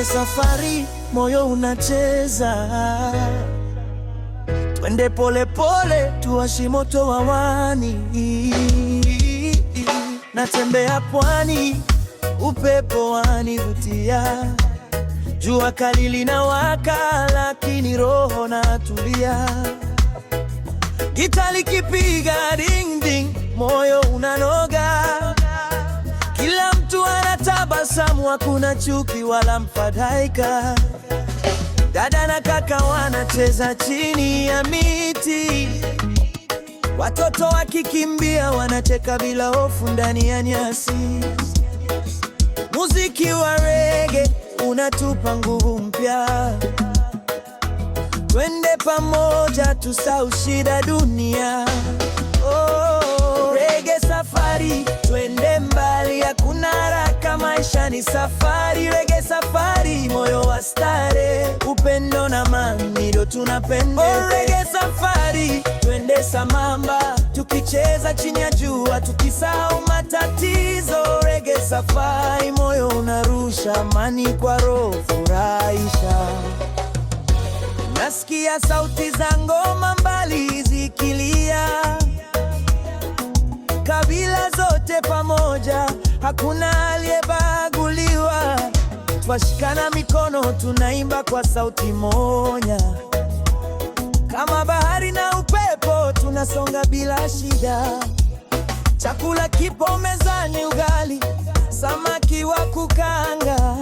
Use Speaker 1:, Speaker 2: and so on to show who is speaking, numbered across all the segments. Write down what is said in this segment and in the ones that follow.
Speaker 1: Reggae safari, moyo unacheza. Twende pole pole, tuwashe moto wa wani. Natembea pwani, upepo wanivutia. Jua kali linawaka, lakini roho natulia. Gita likipiga ding ding, moyo unanoga. Kila mtu anatabasamu, hakuna chuki wala mfadhaika. Dada na kaka wanacheza chini ya miti. Watoto wakikimbia, wanacheka bila hofu ndani ya nyasi. Muziki wa reggae unatupa nguvu mpya. Twende pamoja, tusahau shida dunia. Oh, reggae safari, twende mbali, hakuna haraka, maisha ni safari. Reggae safari, moyo wa stare, upendo na amani ndio tunapenda. Oh, reggae safari, twende sambamba, tukicheza chini ya jua, tukisahau matatizo. Reggae safari, moyo unarusha, amani kwa roho furahisha. Nasikia sauti za ngoma mbali zikilia. Kabila zote pamoja, hakuna aliyebaguliwa. Twashikana mikono, tunaimba kwa sauti moja. Kama bahari na upepo, tunasonga bila shida. Chakula kipo mezani, ugali, samaki wa kukaanga.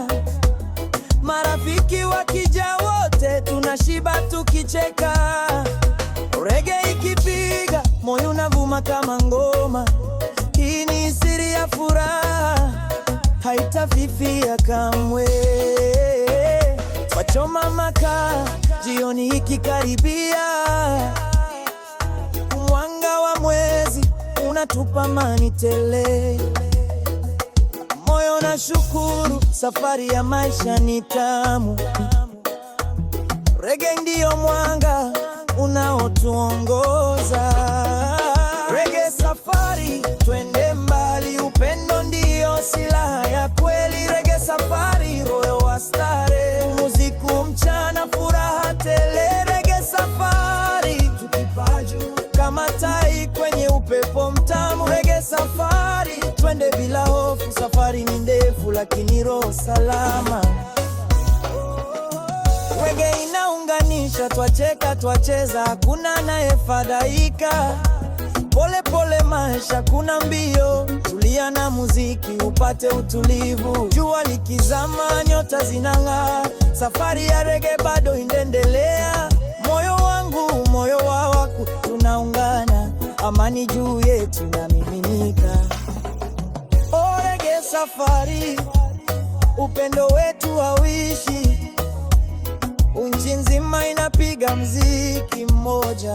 Speaker 1: Marafiki wakija wote, tunashiba tukicheka. Reggae ikipiga, moyo unavuma kama ngoma. Hii ni siri ya furaha, haitafifia kamwe. Wachoma makaa, jioni ikikaribia. Mwanga wa mwezi unatupa amani tele. Moyo na shukuru, safari ya maisha ni tamu. Reggae ndiyo mwanga unaotuongoza. Reggae safari, twende mbali, upendo ndiyo silaha ya kweli. Reggae safari, roho wa stare, muziki mchana, furaha tele. Reggae safari, tukipaa juu kama tai kwenye upepo mtamu. Reggae safari, twende bila hofu, safari ni ndefu lakini roho salama. Reggae inaunganisha, twacheka twacheza, hakuna anayefadhaika. Pole pole maisha, kuna mbio, tulia na muziki upate utulivu. Jua likizama, nyota zinang'aa, safari ya reggae bado inaendelea. Moyo wangu, moyo wako, tunaungana, amani juu yetu inamiminika. Oh, reggae safari, upendo wetu hauishi. Nchi nzima inapiga mziki mmoja.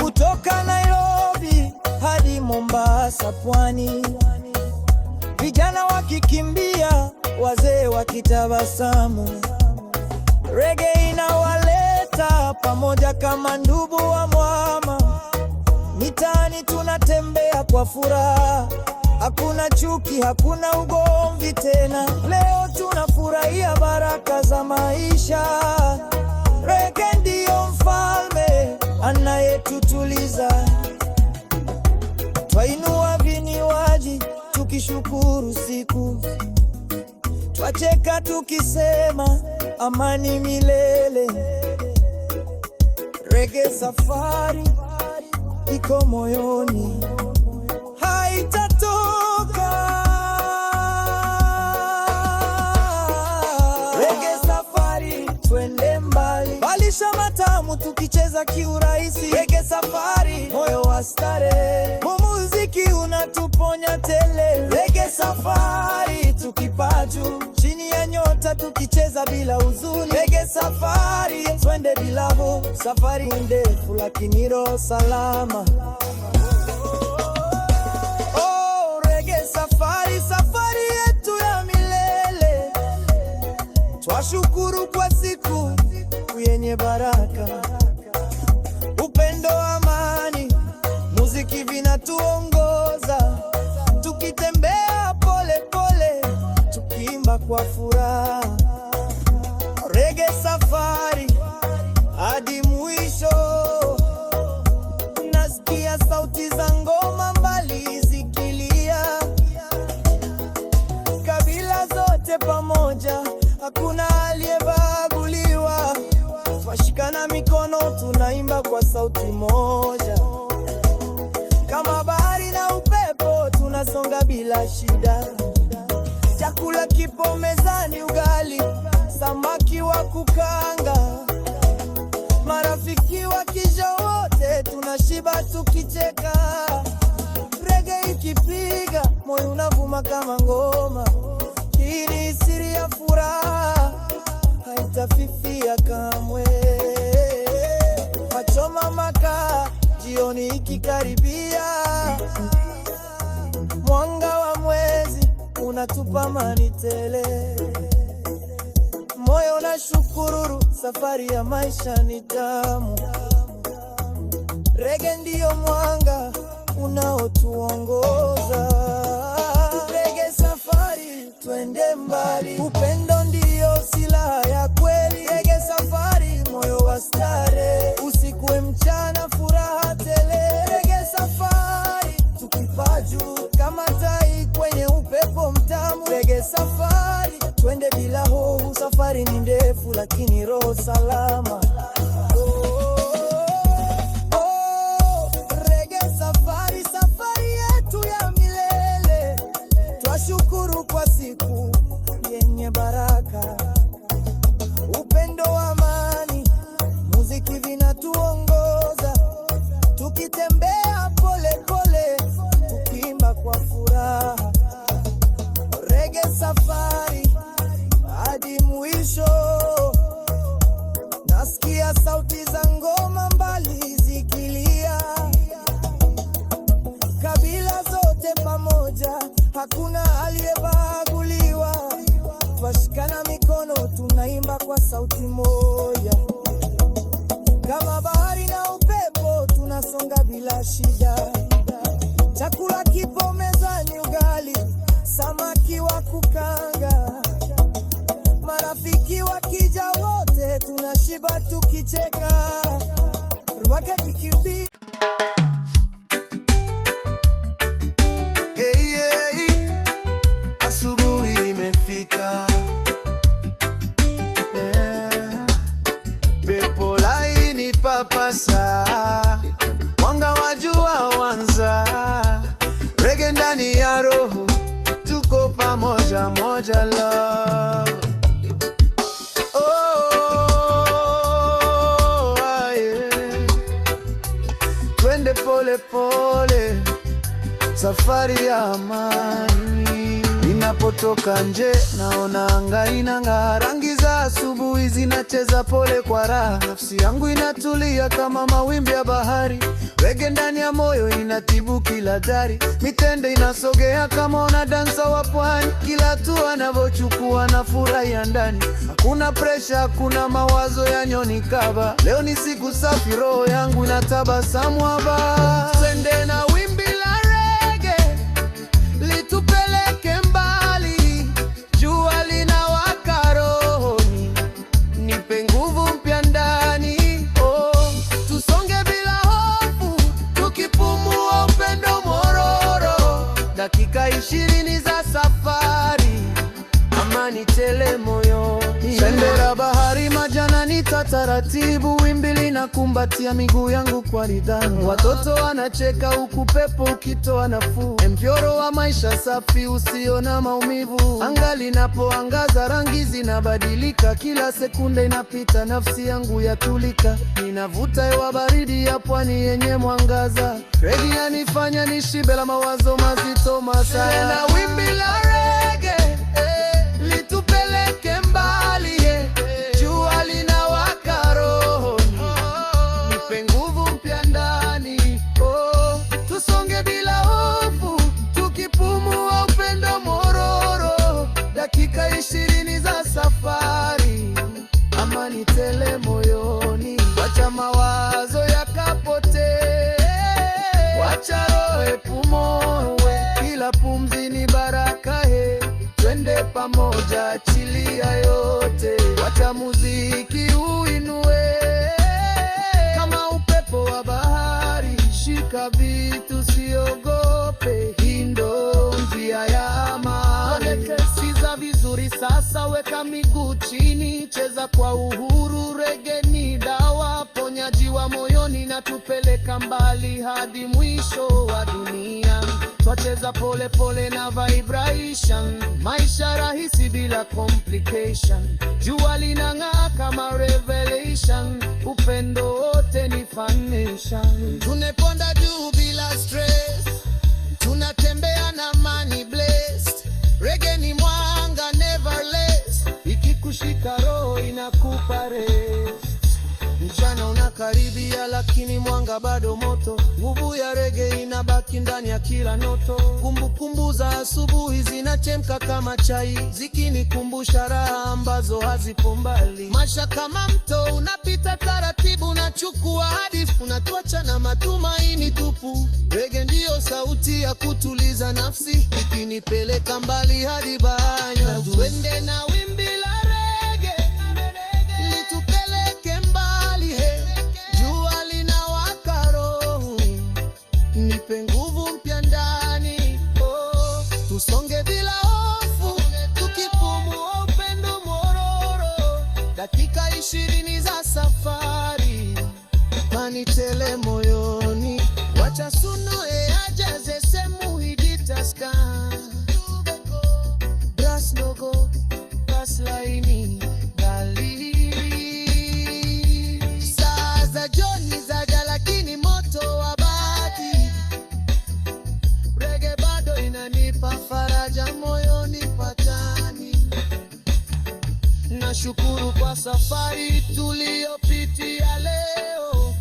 Speaker 1: Kutoka Nairobi hadi Mombasa pwani. Vijana wakikimbia, wazee wakitabasamu. Reggae inawaleta pamoja kama ndugu wa mwama. Mitaani tunatembea kwa furaha, hakuna chuki, hakuna ugomvi tena. Leo tunafurahia baraka za maisha. Reggae ndiyo mfalme anayetutuliza. Twainua vinywaji tukishukuru siku. Twacheka tukisema amani milele. Reggae safari iko moyoni, haitatoka. Reggae safari, twende mbali, balisha matamu tukicheza kiurahisi. Reggae safari, moyo wa stare, muziki unatuponya tele. Reggae safari, tukipaa juu chini ya nyota, tukicheza bila huzuni. Reggae safari, twende bila hofu, safari ndefu lakini roho salama. Oh, reggae safari, safari yetu ya milele. Twashukuru kwa siku yenye baraka, upendo, amani, muziki vinatuongoza. Tukitembea pole pole, tukiimba kwa furaha. Reggae safari hadi mwisho, nasikia sauti za ngoma mbali zikilia. Kabila zote pamoja, hakuna aliyebaguliwa. Twashikana mikono, tunaimba kwa sauti moja. Kama bahari na upepo, tunasonga bila shida. Chakula kipo mezani, ugali, samaki wa kukanga. Marafiki wakija wote, tunashiba tukicheka. Reggae ikipiga, moyo unavuma kama ngoma. Hii ni siri ya furaha, haitafifia kamwe. Wachoma makaa jioni ikikaribia, mwanga wa mwezi unatupa amani tele. Moyo na shukururu, safari ya maisha ni tamu. Reggae ndiyo mwanga unaotuongoza. Reggae safari, twende mbali. Upendo ndiyo silaha ya kweli. Reggae safari, moyo wa starehe. Usiku mchana, furaha tele. Reggae safari, tukipaa juu kama tai kwenye upepo mtamu. Reggae safari, twende bila hofu. Safari ni ndefu lakini roho salama. Reggae safari, safari yetu ya milele. Twashukuru kwa siku yenye baraka. Upendo, amani, muziki vinatuongoza. Tukitembea pole pole, tukiimba kwa furaha. Reggae safari hadi mwisho, nasikia sauti za ngoma mbali zikilia. Kabila zote pamoja, hakuna aliyebaguliwa. Twashikana mikono, tunaimba kwa sauti moja. Kama bahari na upepo, tunasonga bila shida. Chakula kipo mezani, ugali, samaki wa kukanga. Marafiki wakija wote, tunashiba tukicheka. Wakati kibi asubuhi imefika. Pepo laini papasa, mwanga wa jua wanza. Reggae ndani ya roho, tuko pamoja moja love. Twende pole pole, safari ya amani. Ninapotoka nje, naona anga inang'aa. Rangi za asubuhi zinacheza pole kwa raha. Nafsi yangu inatulia kama mawimbi ya bahari. Reggae ndani ya moyo inatibu kila dari. Mitende inasogea kama wanadansa wa pwani. Kila hatua anavyochukua na furaha ndani. Hakuna presha, hakuna mawazo ya nyoni kaba. Leo ni siku safi, roho yangu inatabasamu haba. Twende na wimbi la reggae, litupeleke mbali. Jua linawaka rohoni, nipe nguvu mpya ndani. Tusonge bila hofu, tukipumua upendo mororo. Dakika 20 za safari, amani tele moyo. Bendera bahari, majani taratibu. Wimbi linakumbatia miguu yangu kwa ridhamu. Watoto wanacheka huku pepo ukitoa nafuu. Mvyoro wa maisha safi usio na maumivu. Anga linapoangaza, rangi zinabadilika. Kila sekunde inapita, nafsi yangu yatulika. Ninavuta hewa baridi ya pwani yenye mwangaza. Reggae yanifanya nishibe la mawazo mazito masaya. Na wimbi la reggae, litupeleke mbali. Jua linawaka rohoni, nipe nguvu mpya ndani. Tusonge bila hofu, tukipumua upendo mororo. Dakika 20 za safari, amani tele moyoni. Wacha mawazo yakapotee, wacha roho ipumue. Kila pumzi ni baraka.
Speaker 2: shika vitu, siogope, hii ndo njia ya amani. Sikiza vizuri sasa, weka miguu chini, cheza kwa uhuru. Reggae ni dawa, ponyaji wa moyoni, na tupeleka mbali hadi mwisho wa dunia. Twacheza pole pole na vibration, maisha rahisi bila complication. Jua linang'aa kama revelation, upendo wote ni foundation. Tuneponda juu bila stress, tunatembea na money blessed. Reggae ni mwanga neverless, ikikushika roho inakupa rest. Mchana unakaribia lakini mwanga bado moto, nguvu ya reggae inabaki ndani ya kila noto. Kumbukumbu za asubuhi zinachemka kama chai, zikinikumbusha raha ambazo hazipo mbali. Maisha kama mto unapita taratibu, unachukua hadi unatuacha na matumaini tupu. Reggae ndiyo sauti ya kutuliza nafsi, ikinipeleka mbali hadi bahari. Twende na wimbi la reggae, litupeleke mbali. Jua linawaka roho, nipe nguvu mpya ndani. Tusonge bila hofu, tukipumua upendo mororo. Dakika 20 za safari, pani tele moyoni. Wacha suno ajaze semu hijitaska. Brass logo, brass laini, gali. Saa za jioni zaja lakini moto wabaki. Reggae bado inanipa faraja moyoni patani. Nashukuru kwa safari tuliyopitia leo.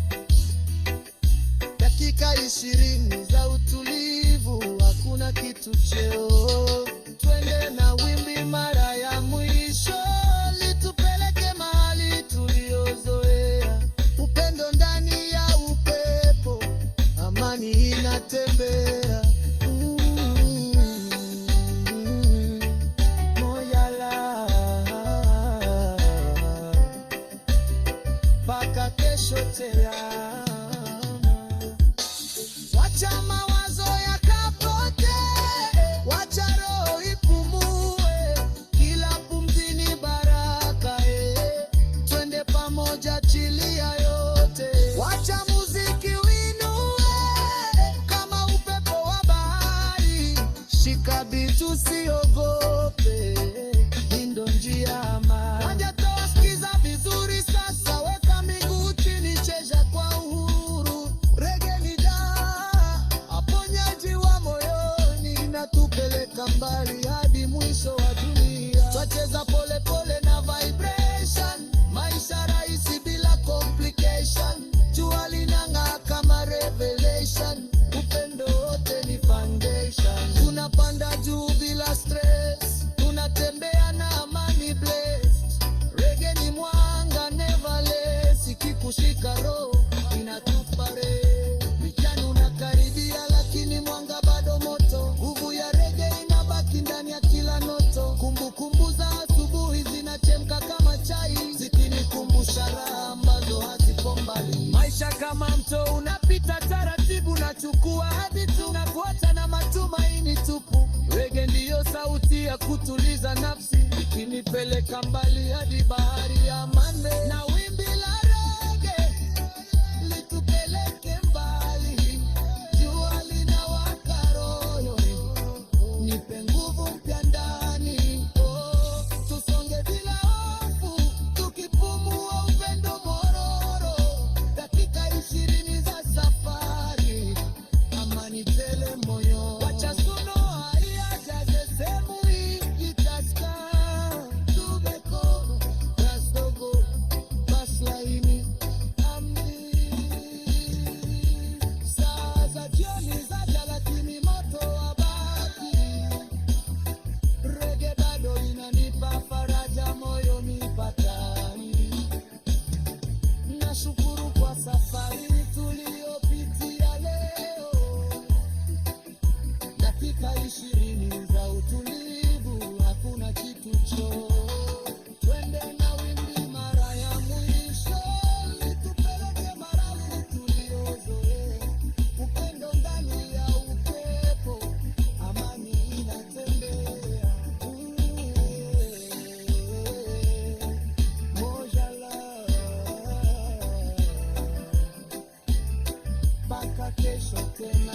Speaker 2: Dakika 20 za utulivu, hakuna kitu cheo. Twende na wimbi mara ya mwisho, litupeleke mahali tuliozoea. Upendo ndani ya upepo, amani inatembea. Moyala paka kesho tena. Wacha mawazo yakapote, wacha roho ipumue, kila pumzi ni baraka. Twende pamoja chilia yote, wacha muziki winue kama upepo wa bahari. Shika bitu usiogope, hii ndo njia amani. Waja toa, sikiza vizuri sasa, weka miguu chini, cheza kwa uhuru. Reggae ni tupeleka mbali hadi mwisho wa dunia. Twacheza pole pole na vibration, maisha rahisi bila complication. Jua linang'aa kama revelation, upendo wote ni foundation. Tunapanda juu bila stress, tunatembea na amani blessed. Reggae ni mwanga neverless, ikikushika roho inatupa rest. Mchana unakaribia lakini mwanga bado moto, nguvu ya reggae inabaki ndani ya kila noto. Kumbukumbu za asubuhi zinachemka kama chai, zikinikumbusha raha ambazo hazipo mbali. Maisha kama mto unapita taratibu, nachukua hadi tunafuata na matumaini tupu. Reggae ndiyo sauti ya kutuliza nafsi, ikinipeleka mbali hadi bahari ya amani. Na wimbi la reggae litupeleke mbali. Jua linawaka roho, nipe nguvu mpya ndani. Tusonge bila hofu, tukipumua upendo mororo. Dakika 20 za safari, amani tele moyo. Wacha suno ajaze semu hijitaska. Tubeko, brass logo, brass laini, saa za jioni zaja lakini moto wabaki. Reggae bado inanipa faraja moyoni patani. Nashukuru kwa safari tuliyopitia leo. Dakika 20 za utulivu, hakuna kitu choo. Twende na wimbi mara ya mwisho, litupeleke mahali tuliozoea. kesho tena.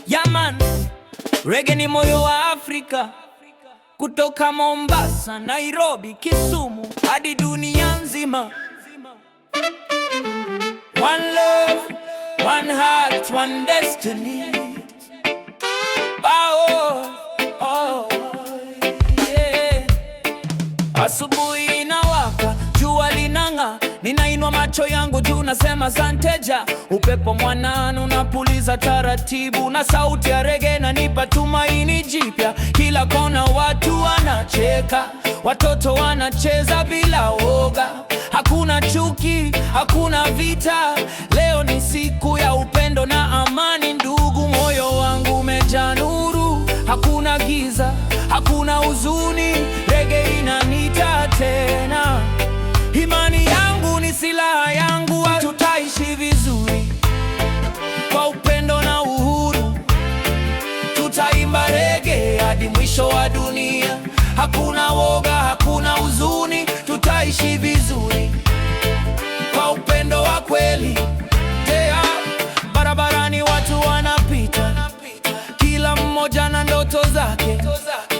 Speaker 1: Yaman, reggae ni moyo wa Afrika. Kutoka Mombasa, Nairobi, Kisumu hadi dunia nzima. One love, one heart, one destiny. Yeah. Asubuhi inawaka, jua linang'aa, ninainua macho yangu juu nasema santeja. Upepo mwanana unapuliza taratibu, na sauti ya reggae inanipa tumaini jipya. Kila kona watu wanacheka, watoto wanacheza bila woga. Hakuna chuki, hakuna vita, leo ni siku ya upendo na amani. Ndugu, moyo wangu umejaa nuru, hakuna giza, hakuna huzuni. Reggae inanita tena, imani yangu ni silaha yangu. Tutaishi vizuri kwa upendo na uhuru, tutaimba reggae hadi mwisho wa dunia. Hakuna woga, hakuna huzuni, tutaishi vizuri kwa upendo wa kweli. Barabarani watu wanapita, kila mmoja na ndoto zake,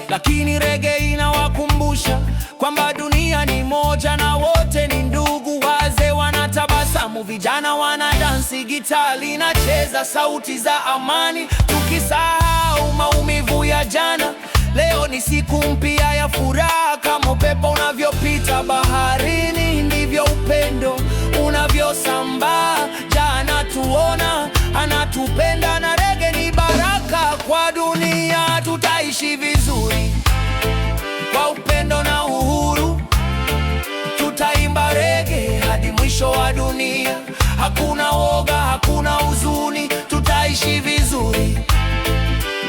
Speaker 1: lakini reggae inawakumbusha kwamba dunia ni moja na wote ni ndugu. Wazee wanatabasamu, vijana wanadansi, gitaa linacheza sauti za amani, tukisahau maumivu ya jana. Leo ni siku mpya ya furaha, kama upepo unavyopita baharini, ndivyo upendo unavyosambaa. Jana tuona anatupenda, na reggae ni baraka kwa dunia. Tutaishi vizuri kwa upendo na uhuru, tutaimba reggae hadi mwisho wa dunia. Hakuna woga, hakuna huzuni, tutaishi vizuri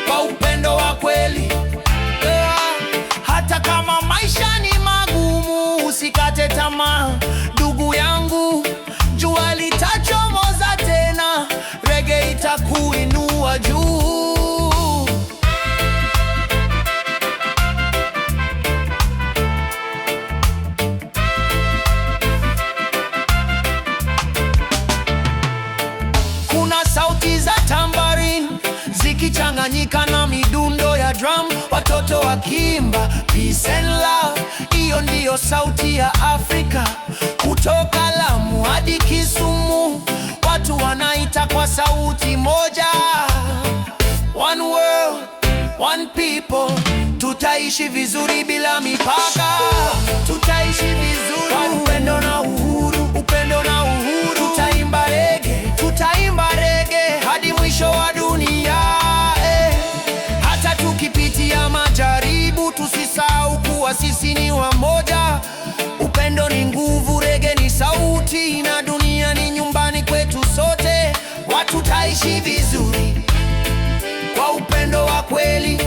Speaker 1: kwa upendo wa kweli. Hata kama maisha ni magumu, usikate tamaa ndugu yangu, jua litachomoza tena, reggae itakuinua juu. Kuna sauti za tambourine zikichanganyika na midundo ya drum, watoto wakiimba peace and love. Hiyo ndiyo sauti ya Afrika, kutoka Lamu hadi Kisumu, watu wanaita kwa sauti moja. One world, one people, tutaishi vizuri bila mipaka. Tutaishi vizuri kwa upendo na uhuru, upendo na uhuru. Tutaimba reggae, tutaimba reggae hadi mwisho wa dunia. Hata tukipitia majaribu, tusisahau kuwa sisi ni wamoja. Upendo ni nguvu, reggae ni sauti, na dunia ni nyumbani kwetu sote. Watu taishi vizuri kwa upendo wa kweli,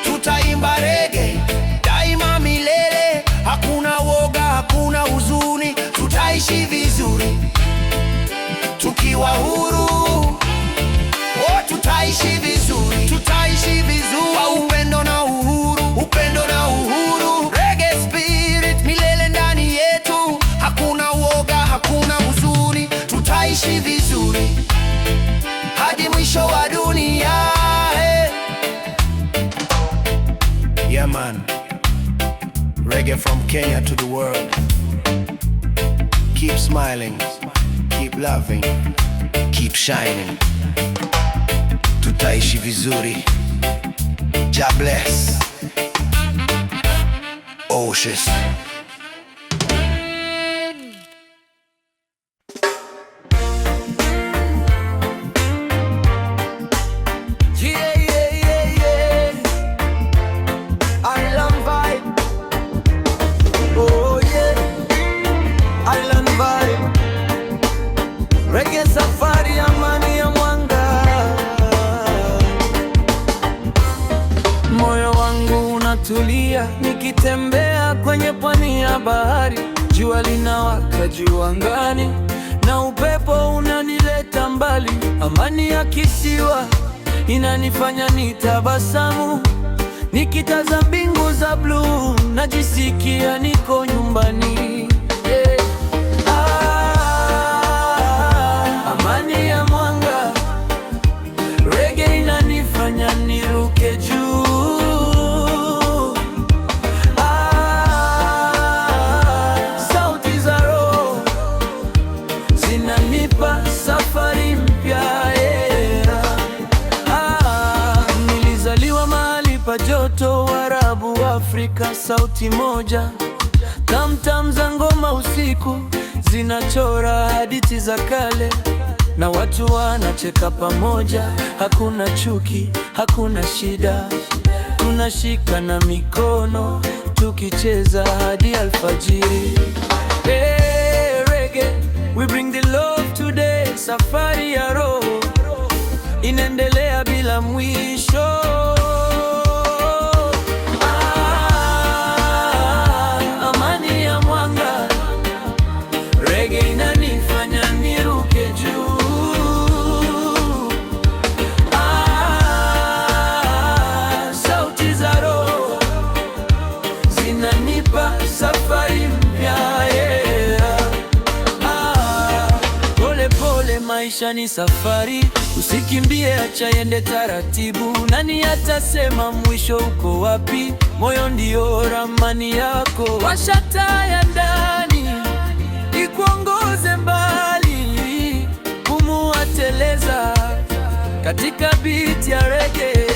Speaker 1: tutaimba reggae daima milele. Hakuna woga, hakuna huzuni, tutaishi vizuri tukiwa huru. Tutaishi vizuri, tutaishi vizuri kwa upendo na uhuru, upendo na uhuru. Reggae spirit milele ndani yetu, hakuna woga, hakuna huzuni, tutaishi vizuri hadi mwisho wa dunia. Yeah man, reggae from Kenya to the world. Keep smiling, keep loving, keep shining. Tutaishi vizuri. God bless. Oshis. Island vibe. Oh yeah. Island vibe. Reggae safari, amani ya mwanga. Moyo wangu unatulia nikitembea kwenye pwani ya bahari. Jua linawaka juu angani na upepo unanileta mbali. Amani ya kisiwa inanifanya nitabasamu, nikitazama mbingu za bluu najisikia niko nyumbani. Amani ya Mwanga, reggae inanifanya niruke juu. Sauti za roho zinanipa safari mpya. Nilizaliwa mahali pa joto, Waarabu wa Afrika, sauti moja. Tamtam za ngoma usiku zinachora hadithi za kale, na watu wanacheka pamoja. Hakuna chuki, hakuna shida, tunashikana mikono tukicheza hadi alfajiri. Hey, reggae, we bring the love today. Safari ya roho inaendelea bila mwisho. Amani ya Mwanga, reggae inanifanya niruke juu. Sauti za roho zinanipa safari mpya. Pole pole, maisha ni safari, usikimbie, acha iende taratibu. Nani atasema mwisho uko wapi? Moyo ndio ramani yako. Washa taa ya ndani ikuongoze mbali, pumua, teleza katika beat ya reggae.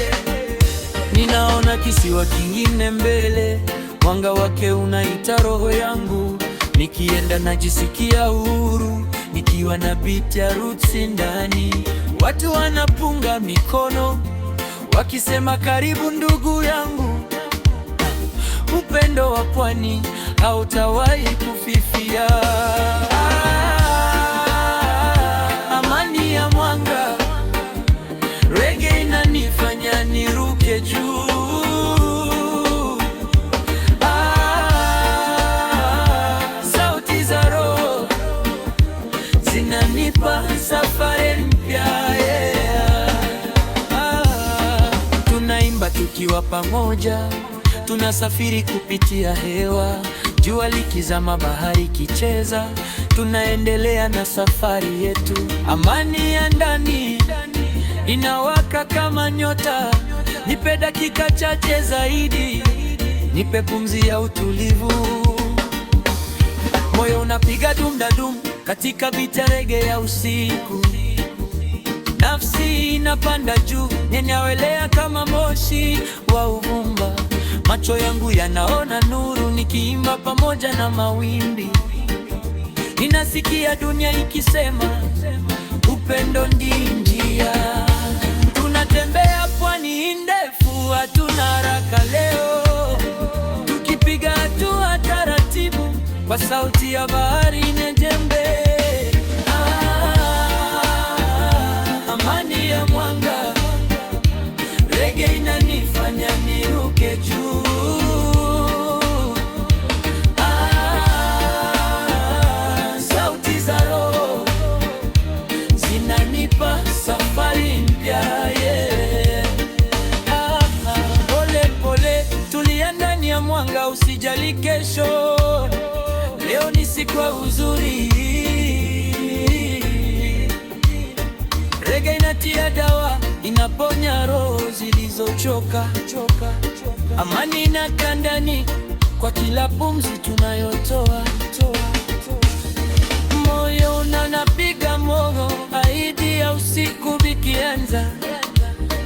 Speaker 1: Ninaona kisiwa kingine mbele, mwanga wake unaita roho yangu. Nikienda najisikia huru, nikiwa na beat ya roots ndani. Watu wanapunga mikono wakisema karibu ndugu yangu. Upendo wa pwani hautawahi kufifia. Amani ya Mwanga, reggae inanifanya niruke juu. Sauti za roho zinanipa safari mpya. Tunaimba tukiwa pamoja, tunasafiri kupitia hewa. Jua likizama, bahari kicheza, tunaendelea na safari yetu. Amani ya ndani inawaka kama nyota. Nipe dakika chache zaidi, nipe pumzi ya utulivu. Moyo unapiga dum-da-dum katika beat ya reggae ya usiku. Nafsi inapanda juu, ninawelea kama moshi wa uvumba. Macho yangu yanaona nuru, nikiimba pamoja na mawimbi. Ninasikia dunia ikisema upendo ndi njia. Tunatembea pwani ndefu, hatuna haraka leo, tukipiga hatua taratibu kwa sauti ya bahari na jembe. Amani ya Mwanga, reggae inanifanya niruke juu. Sauti za roho zinanipa safari mpya. Pole pole, tulia ndani ya mwanga, usijali kesho. Leo ni siku ya uzuri. Reggae inatia dawa, inaponya roho zilizochoka. Amani inakaa ndani kwa kila pumzi tunayotoa. Moyo unanapiga moyo, ahadi ya usiku bikianza,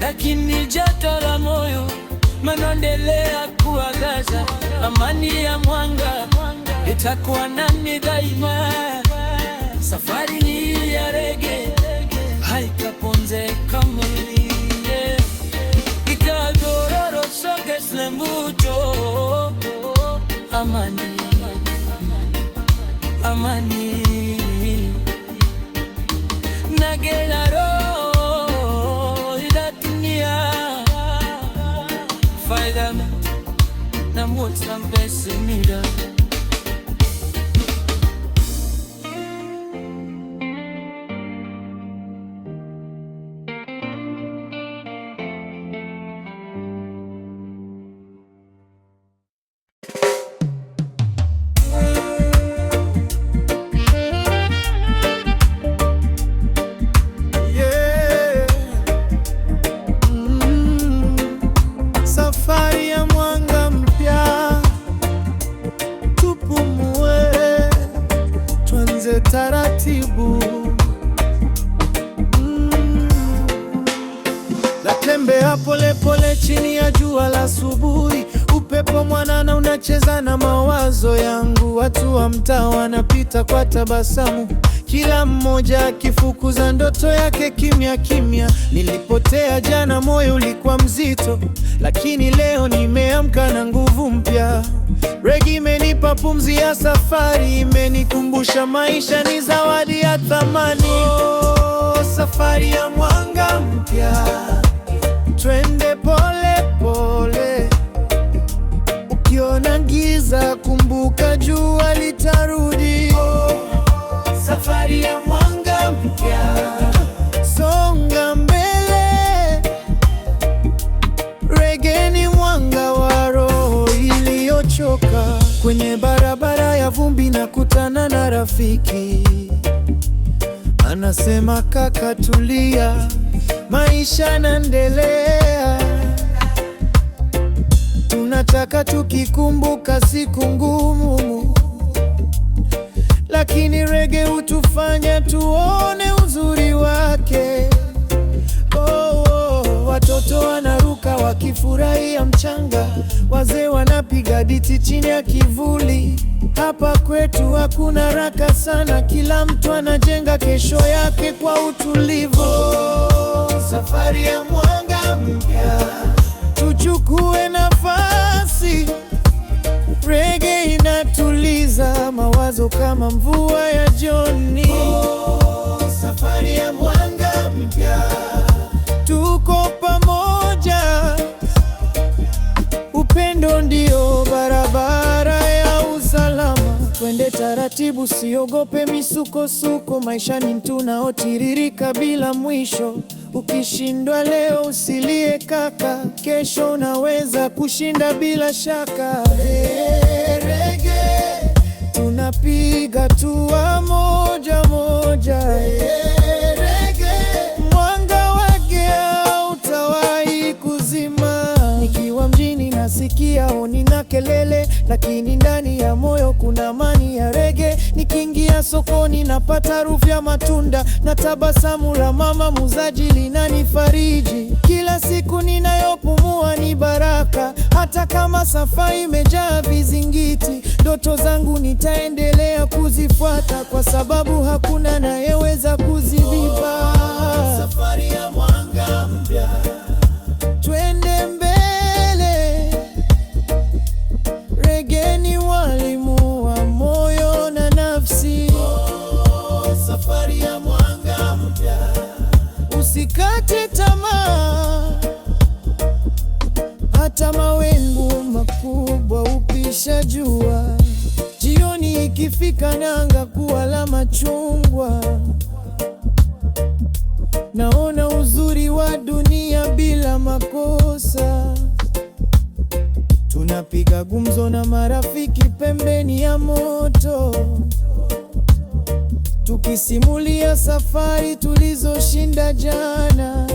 Speaker 1: lakini joto la moyo manaendelea kuangaza. Amani ya Mwanga itakuwa nami daima. Safari hii ya reggae haikaponze kamili. Itadororo soge slembuto. Amani, amani nagelaro idatunia faida na mutsa mbesimira. Natembea pole pole chini ya jua la asubuhi, upepo mwanana unacheza na mawazo yangu. Watu wa mtaa wanapita kwa tabasamu, kila mmoja akifukuza ndoto yake kimya kimya. Nilipotea jana, moyo ulikuwa mzito, lakini leo nimeamka na nguvu mpya. Reggae imenipa pumzi ya safari, imenikumbusha maisha ni zawadi ya thamani. Oh, safari ya mwanga mpya, twende pole pole. Ukiona giza, kumbuka jua litarudi. Oh, safari ya mwanga mpya, songa mbele. Reggae ni mwanga wa roho iliyochoka. Kwenye barabara ya vumbi nakutana na rafiki, anasema kaka, tulia, maisha yanaendelea. Tunataka tukikumbuka siku ngumu, lakini reggae hutufanya tuone uzuri wake. Oh, oh, watoto wanaruka wakifurahia mchanga, wazee wanapiga diti chini ya kivuli. Hapa kwetu hakuna haraka sana, kila mtu anajenga kesho yake kwa utulivu. Oh, safari ya mwanga mpya, tuchukue nafasi. Reggae inatuliza mawazo kama mvua ya jioni. Oh, safari ya mwanga mpya, tuko pamoja. Upendo ndio barabara ya usalama. Twende taratibu, siogope misukosuko. Maisha ni mto unaotiririka bila mwisho. Ukishindwa leo usilie kaka, kesho unaweza kushinda bila shaka. Hey, reggae tunapiga hatua moja moja. Hey, reggae mwanga wake hautawahi kuzima. Nikiwa mjini nasikia honi na kelele, lakini ndani ya moyo kuna amani ya reggae. Nikiingia sokoni napata harufu ya matunda, na tabasamu la mama muuzaji linanifariji. Kila siku ninayopumua ni baraka, hata kama safari imejaa vizingiti. Ndoto zangu nitaendelea kuzifuata, kwa sababu hakuna anayeweza kuzidiba. Safari ya mwanga mpya, twende mbele. Reggae ni walimu wa moyo na nafsi. Oh, safari ya mwanga mpya, usikate tamaa. Hata mawingu makubwa upisha jua. Jioni ikifika nanga kuwa la machungwa. Naona uzuri wa dunia bila makosa. Tunapiga gumzo na marafiki pembeni ya moto, tukisimulia safari tulizoshinda jana.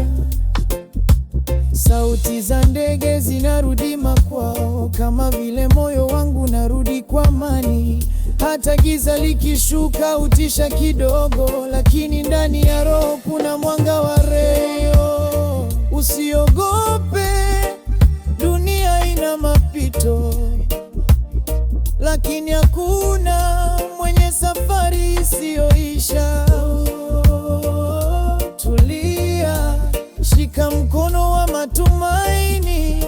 Speaker 1: Sauti za ndege zinarudi makwao, kama vile moyo wangu narudi kwa amani. Hata giza likishuka hutisha kidogo, lakini ndani ya roho kuna mwanga wa reo. Usiogope, dunia ina mapito, lakini hakuna mwenye safari isiyoisha. Tulia, shika mkono wa matumaini,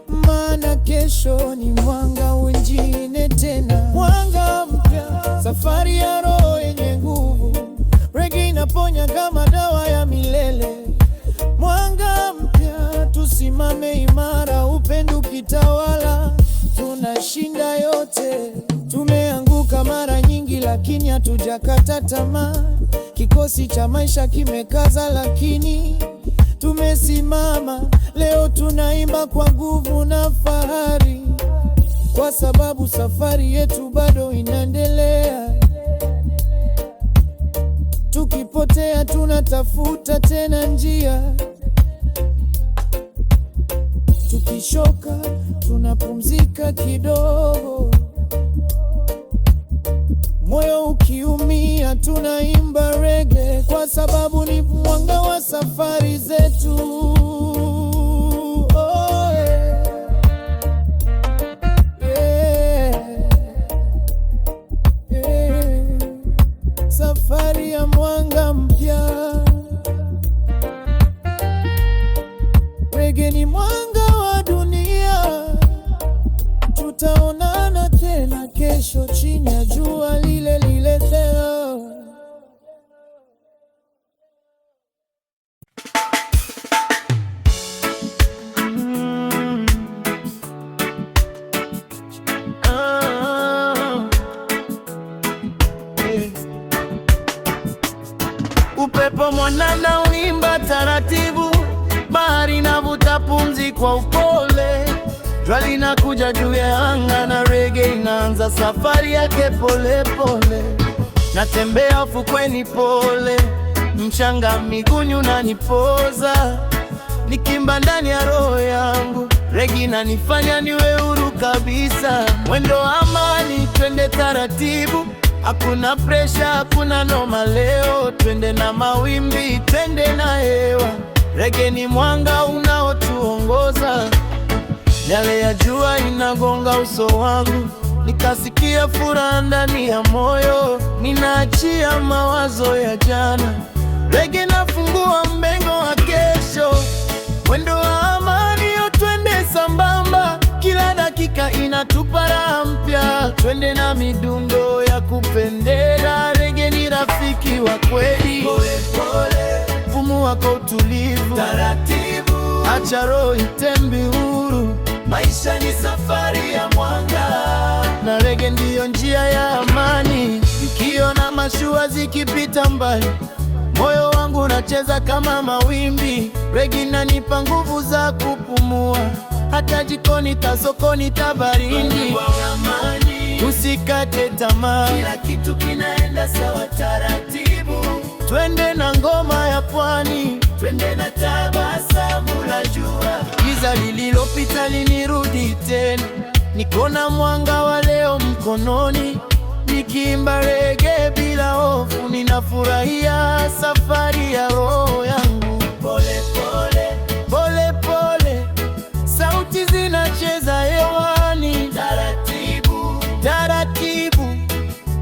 Speaker 1: maana kesho ni mwanga wengine tena. Mwanga mpya, safari ya roho yenye nguvu. Reggae inaponya kama dawa ya milele. Mwanga mpya, tusimame imara, upendo ukitawala, tunashinda yote. Tumeanguka mara nyingi, lakini hatujakata tamaa. Kikosi cha maisha kimekaza, lakini tumesimama. Leo tunaimba kwa nguvu na fahari, kwa sababu safari yetu bado inaendelea. Tukipotea tunatafuta tena njia, tukishoka tunapumzika kidogo. moyo ukiumia tunaimba reggae, kwa sababu ni mwanga wa safari zetu. Safari ya mwanga mpya. Reggae ni mwanga wa dunia. Tutaonana tena kesho chini ya jua lile lile tena. Upepo mwanana uimba taratibu, bahari inavuta pumzi kwa upole. Jua linakuja juu ya anga na reggae inaanza safari yake pole pole. Natembea ufukweni pole, mchanga miguuni unanipoza, nikimba ndani ya roho yangu. Reggae inanifanya niwe huru kabisa. Mwendo wa amani, twende taratibu, hakuna presha, hakuna noma leo. Twende na mawimbi, twende na hewa. Reggae ni mwanga unaotuongoza. Yale ya jua inagonga uso wangu, nikasikia furaha ndani ya moyo. Ninaachia mawazo ya jana, reggae nafungua mbengo wa kesho. Mwendo wa amani, twende sambamba, kila dakika inatupa raha mpya. Twende na midundo ya kupendeza, reggae ni rafiki wa kweli. Pole pole, pumua kwa utulivu, taratibu, acha roho itembe huru. Maisha ni safari ya mwanga, na reggae ndiyo njia ya amani. Nikiona mashua zikipita mbali, moyo wangu unacheza kama mawimbi. Reggae inanipa nguvu za kupumua, hata jikoni ta sokoni ta barini. Usikate tamaa, kila kitu kinaenda sawa taratibu. Twende na ngoma ya pwani, twende na tabasamu la jua. Giza lililopita linirudi tena, niko na mwanga wa leo mkononi. Nikiimba reggae bila hofu, ninafurahia safari ya roho yangu. Pole pole, pole pole, sauti zinacheza hewani. Taratibu, taratibu,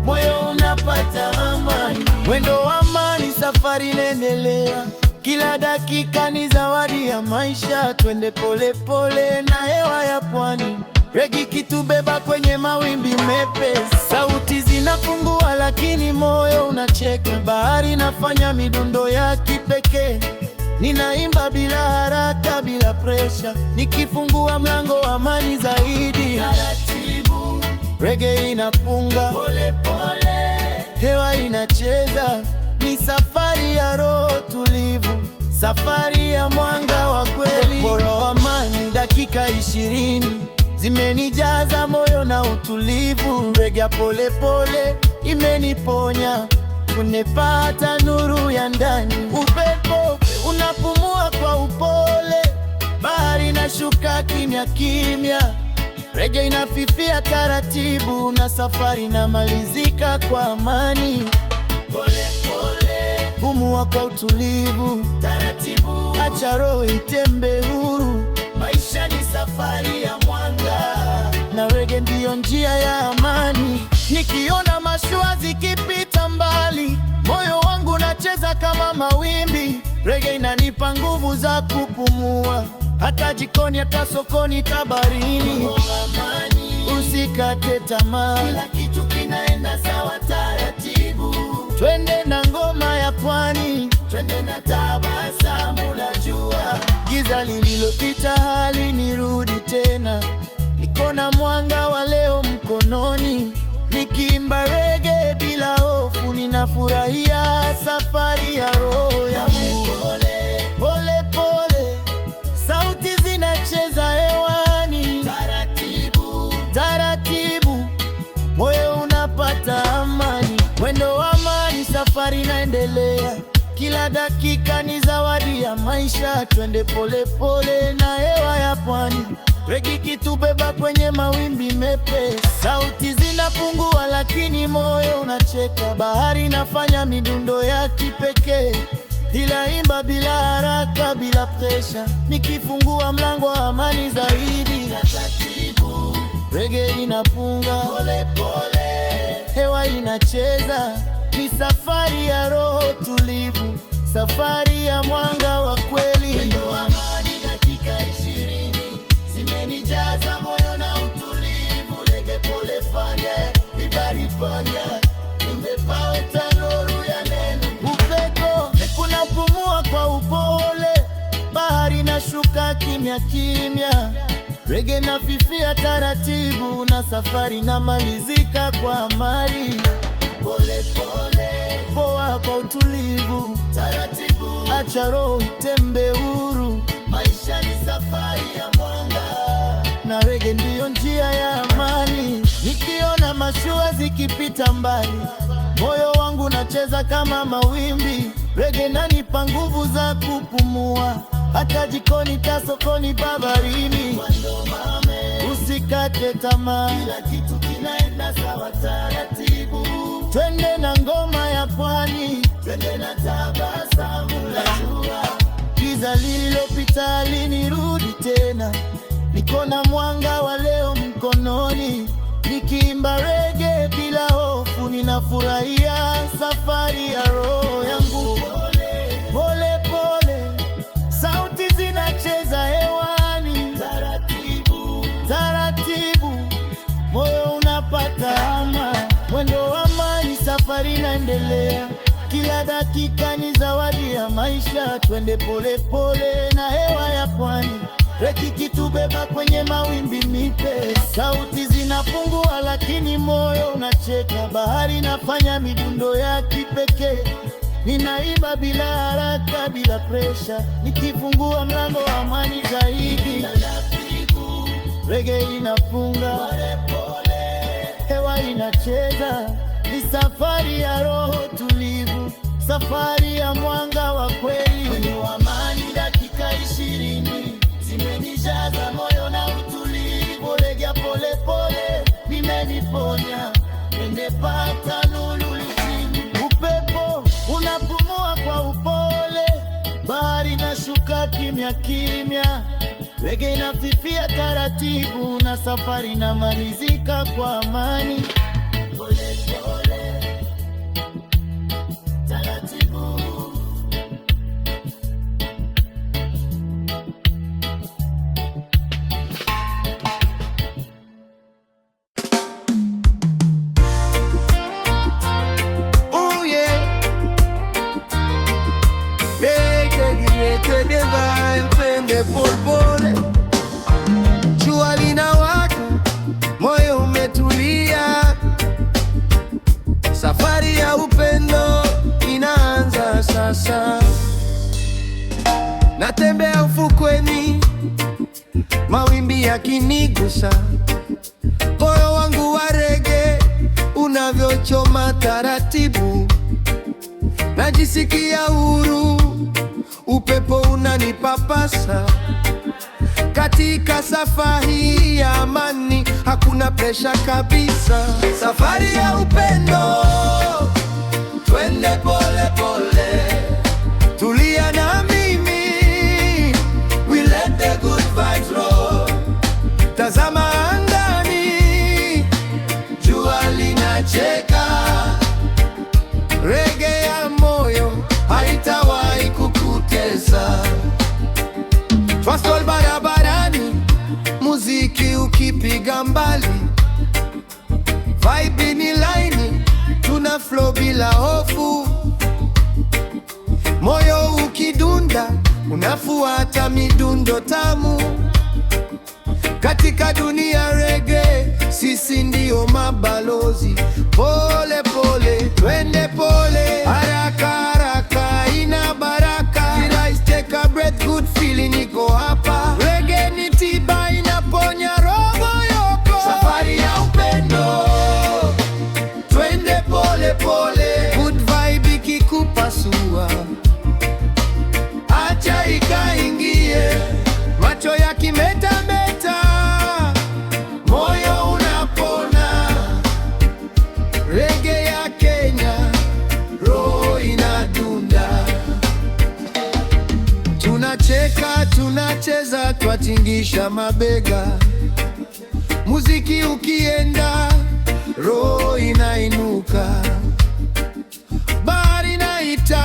Speaker 1: moyo unapata amani. Mwendo wa amani, safari inaendelea. Kila dakika ni zawadi ya maisha. Twende pole pole na hewa ya pwani. Reggae kitubeba kwenye mawimbi mepesi. Sauti zinapungua lakini moyo unacheka. Bahari nafanya midundo ya kipekee. Ninaimba bila haraka, bila presha, nikifungua mlango wa amani zaidi. Taratibu, reggae inapunga pole pole, hewa inacheza. Ni safari ya roho tulivu, safari ya mwanga wa kweli. Bora wa amani, dakika 20 zimenijaza moyo na utulivu. Reggae pole pole imeniponya, kunipata nuru ya ndani. Upepo unapumua kwa upole, bahari inashuka kimya kimya. Reggae inafifia taratibu, na safari inamalizika kwa amani. Pole pole, pumua kwa utulivu, taratibu, acha roho itembe huru. Maisha ni safari ya mwanga, na reggae ndiyo njia ya amani. Nikiona mashua zikipita mbali, moyo wangu unacheza kama mawimbi. Reggae inanipa nguvu za kupumua, hata jikoni, hata sokoni, tabarini. Usikate tamaa, kila kitu kinaenda sawa taratibu. Twende na ngoma ya pwani, twende na tabasamu la jua. Giza lililopita halinirudi tena, niko na mwanga wa leo mkononi. Nikiimba reggae bila hofu, ninafurahia safari ya roho yangu. Pole pole, sauti zinacheza hewani. Taratibu, taratibu, moyo unapata amani. Mwendo wa amani, safari inaendelea. Kila dakika ni zawadi ya maisha. Twende pole pole na hewa ya pwani.
Speaker 2: rege ikitubeba kwenye mawimbi mepesi. Sauti zinapungua lakini moyo unacheka, bahari inafanya midundo ya kipekee. Ninaimba bila haraka, bila presha, nikifungua mlango wa amani zaidi. Taratibu, rege inapunga pole pole, hewa inacheza. Ni safari ya roho tulivu, safari ya mwanga wa kweli. Wendo wa amani, dakika 20 zimenijaza moyo na utulivu. Rege pole fanya, ibari fanya, nimepawe tanuru ya neno. Upepo unapumua kwa upole, bahari inashuka kimya kimya. Rege inafifia taratibu na safari inamalizika kwa amani. Pole pole, poa kwa utulivu, taratibu, acha roho itembe huru. Maisha ni safari ya mwanga, na rege ndiyo njia ya amani. Nikiona mashua zikipita mbali, moyo wangu nacheza kama mawimbi. Rege inanipa nguvu za kupumua, hata jikoni, sokoni, baharini. Usikate tamaa, kila kitu kinaenda sawa taratibu. Twende na ngoma ya pwani, twende na tabasamu la jua. Giza lililopita linirudi tena, niko na mwanga wa leo mkononi. Nikiimba rege bila hofu, ninafurahia safari ya roho yangu. Pole pole, sauti zinacheza hewani. Taratibu taratibu, moyo unapata ama. Mwendo wa amani, safari inaendelea. Kila dakika ni zawadi ya maisha. Twende pole pole na hewa ya pwani, rege ikitubeba kwenye mawimbi mepesi. Sauti zinapungua lakini moyo unacheka, bahari inafanya midundo ya kipekee. Ninaimba bila haraka, bila presha, nikifungua mlango wa amani zaidi. Rege inapunga pole pole, hewa inacheza. Ni safari ya roho tulivu, safari ya mwanga wa kweli. Kwenye amani, dakika 20 zimenijaza moyo na utulivu. Rege pole pole nimeniponya, nimepata nuru chini. Upepo unapumua kwa upole, bahari inashuka kimya kimya. Rege inafifia taratibu na safari inamalizika kwa amani. Pole pole, taratibu. Oh yeah, rege twende pole pole. Jua linawaka, moyo umetulia. Safari ya upendo inaanza sasa. Natembea ufukweni, mawimbi yakinigusa. Moyo wangu wa rege unavyochoma taratibu. Najisikia huru, upepo unanipapasa. Katika safari ya amani hakuna presha kabisa. Safari ya upendo, twende pole pole. Tulia na mimi, we let the good vibes roll. Tazama angani, jua linacheka. Rege ya moyo haitawahi kukutesa. Twasol barabarani, muziki ukipiga mbali. Vibe ni laini, tuna flow bila hofu. Moyo ukidunda, unafuata midundo tamu. Katika dunia rege, sisi ndio mabalozi. Pole pole, twende pole. Haraka haraka ina baraka. Take a breath, good feeling, niko hapa. Rege ni tiba, inaponya roho yako. Safari ya upendo, twende pole pole. Good vibe ikikupasua, acha ikaingie. Macho yakimetameta, Tunacheka, tunacheza, twatingisha mabega. Muziki ukienda, roho inainuka. Bahari inaita,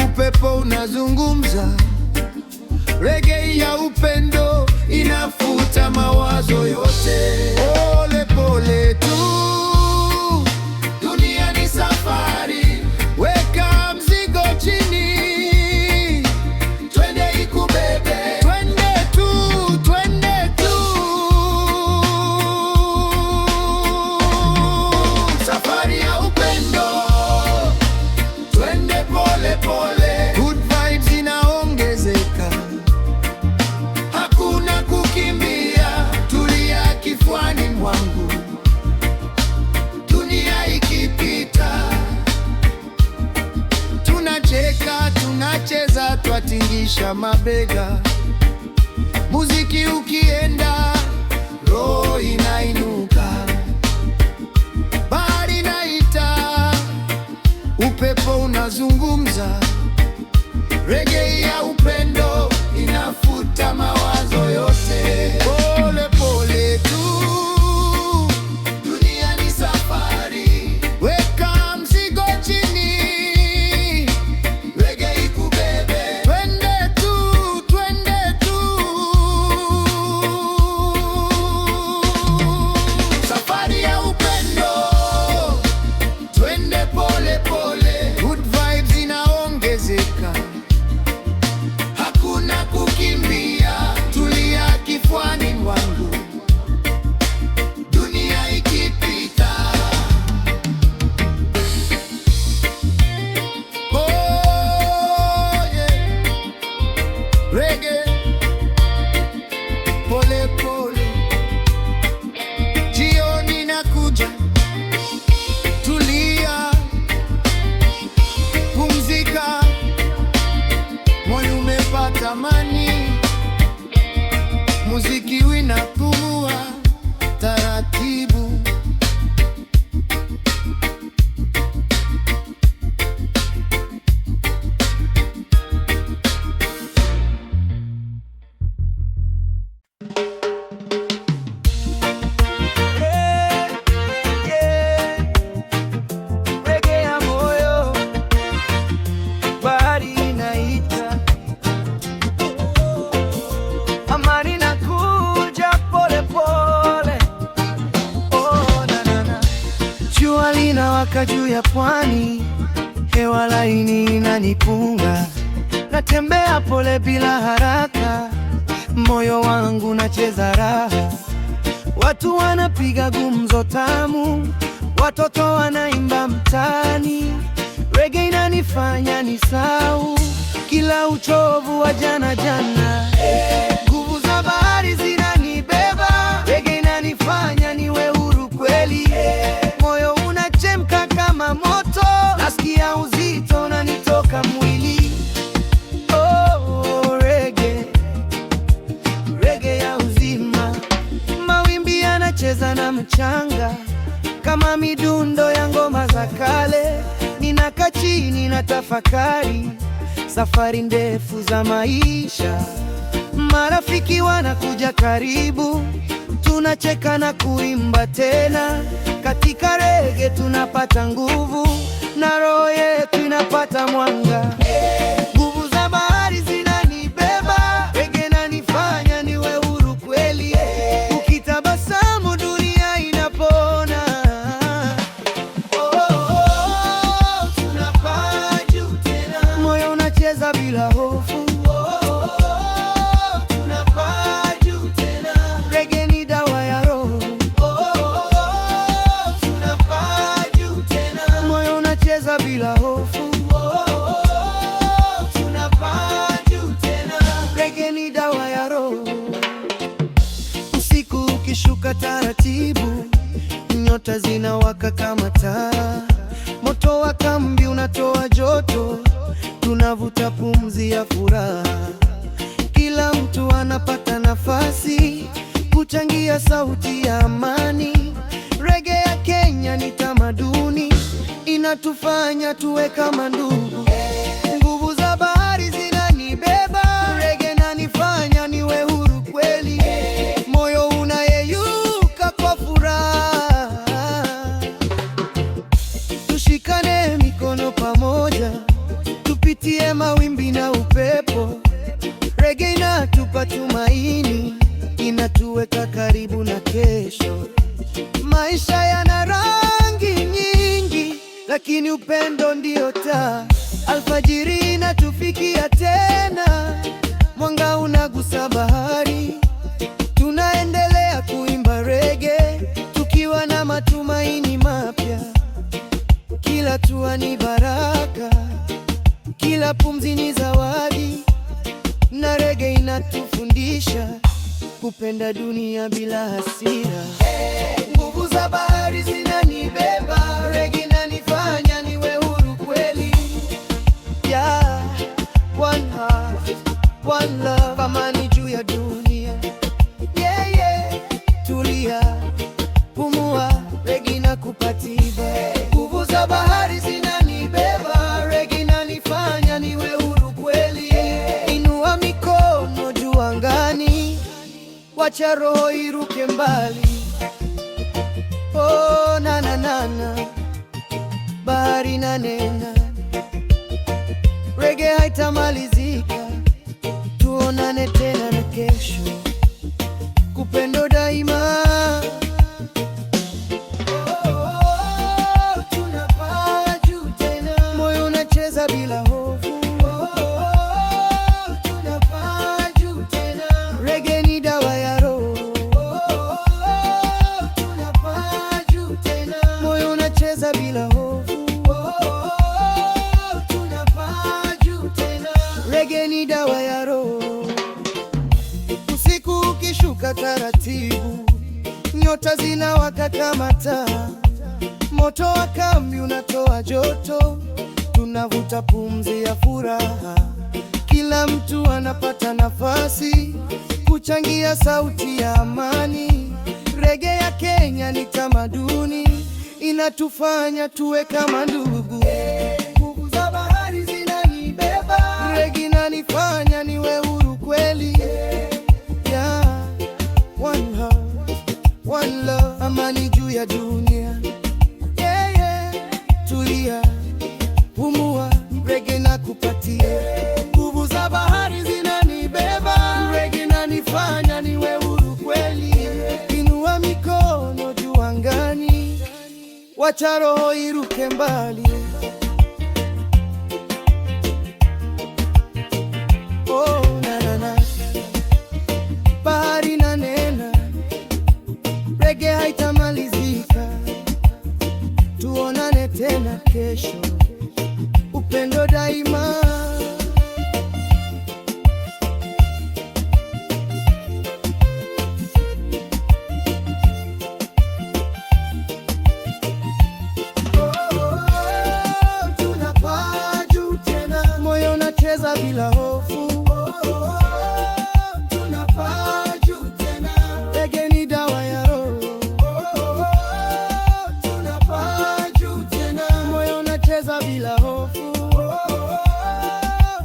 Speaker 2: upepo unazungumza. Reggae ya upendo inafuta mawazo yote. Pole pole tu, dunia ni safari. Weka mzigo chini, twende ikubebe. Twende tu, twende tu. Safari ya upendo, twende pole pole. Good vibes inaongezeka, hakuna kukimbia. Tulia kifuani mwangu, dunia ikipita. Tunacheka, tunacheza, twatingisha mabega. Muziki ukienda, roho inainuka. Bahari inaita, upepo unazungumza. Reggae ya upendo inafuta mawazo yote. Pole pole tu, dunia ni safari. Weka mzigo chini, reggae ikubebe. Twende tu, twende tu. Safari ya upendo, twende pole pole. Good vibes inaongezeka, hakuna kukimbia. Tulia kifuani mwangu, dunia ikipita. Oh yeah, reggae pole pole. Jioni inakuja, tulia, pumzika. Moyo umepata amani, muziki winapumua taratibu.
Speaker 1: Reggae ya moyo, bahari inaita. Amani inakuja pole pole. Oh, na na na. Jua linawaka juu ya pwani, hewa laini inanipunga. Natembea pole bila haraka, moyo wangu unacheza raha. Watu wanapiga gumzo tamu, watoto wanaimba mtaani. Reggae inanifanya nisahau kila uchovu wa jana jana. Nguvu za bahari zinanibeba, reggae inanifanya niwe huru kweli. Moyo unachemka kama moto, nasikia uzito unanitoka mwili. Oh, reggae, reggae ya uzima. Mawimbi yanacheza na mchanga kama midundo ya ngoma za kale. Ninakaa chini na tafakari safari ndefu za maisha. Marafiki wanakuja karibu, tunacheka na kuimba tena. Katika reggae tunapata nguvu na roho yetu inapata mwanga. Nguvu za bahari zinanibeba, reggae inanifanya niwe huru kweli. Ukitabasamu dunia inapona. Tunapaa juu tena, moyo unacheza bila hofu. Tunapaa juu tena, reggae ni dawa ya roho. Tunapaa juu tena, moyo unacheza bila hofu. Tunapaa juu tena, reggae ni dawa ya roho. Usiku ukishuka taratibu, nyota zinawaka kama taa. Moto wa kambi unatoa joto, tunavuta pumzi ya furaha. Kila mtu anapata nafasi kuchangia sauti ya amani. Reggae ya Kenya ni tamaduni, inatufanya tuwe kama ndugu. Nguvu za bahari zinanibeba,
Speaker 2: mawimbi na upepo. Reggae inatupa tumaini, inatuweka karibu na kesho. Maisha yana rangi nyingi, lakini upendo ndio taa. Alfajiri inatufikia tena, mwanga unagusa bahari. Tunaendelea kuimba reggae, tukiwa na matumaini mapya. Kila hatua ni baraka, kila pumzi ni zawadi, na reggae inatufundisha kupenda dunia bila hasira. Nguvu za bahari zinanibeba, reggae inanifanya niwe huru kweli. Yeah, one heart, one love, amani juu ya dunia. Yeah, yeah, tulia, pumua, reggae inakupatia. Nguvu za bahari zinanibeba, reggae inanifanya niwe huru kweli. Inua mikono juu angani, wacha roho iruke mbali. Oh, na na na na, bahari inanena, reggae haitamalizika. Tuonane tena na kesho, upendo daima. Tunapaa juu tena, moyo unacheza bila hofu. Tunapaa juu tena, reggae ni dawa ya roho. Tunapaa juu tena, moyo unacheza bila hofu. Tunapaa juu tena, reggae ni dawa ya roho. Usiku ukishuka taratibu, nyota zinawaka kama taa. Moto wa kambi unatoa joto, tunavuta pumzi ya furaha. Kila mtu anapata nafasi kuchangia sauti ya amani. Reggae ya Kenya ni tamaduni, inatufanya tuwe kama ndugu. Nguvu za bahari zinanibeba, reggae inanifanya niwe huru kweli. Yeah, one heart, one love, amani juu ya dunia. Yeah, yeah, tulia, pumua, reggae inakupatia. Nguvu za bahari zinanibeba, reggae inanifanya niwe huru kweli. Inua mikono juu angani, wacha roho iruke mbali. Oh, na na na, bahari inanena, reggae haitamalizika. Tuonane tena kesho, upendo daima. Tunapaa juu tena, moyo unacheza bila hofu. Tunapaa juu tena, reggae ni dawa ya roho. Tunapaa juu tena, moyo unacheza bila hofu.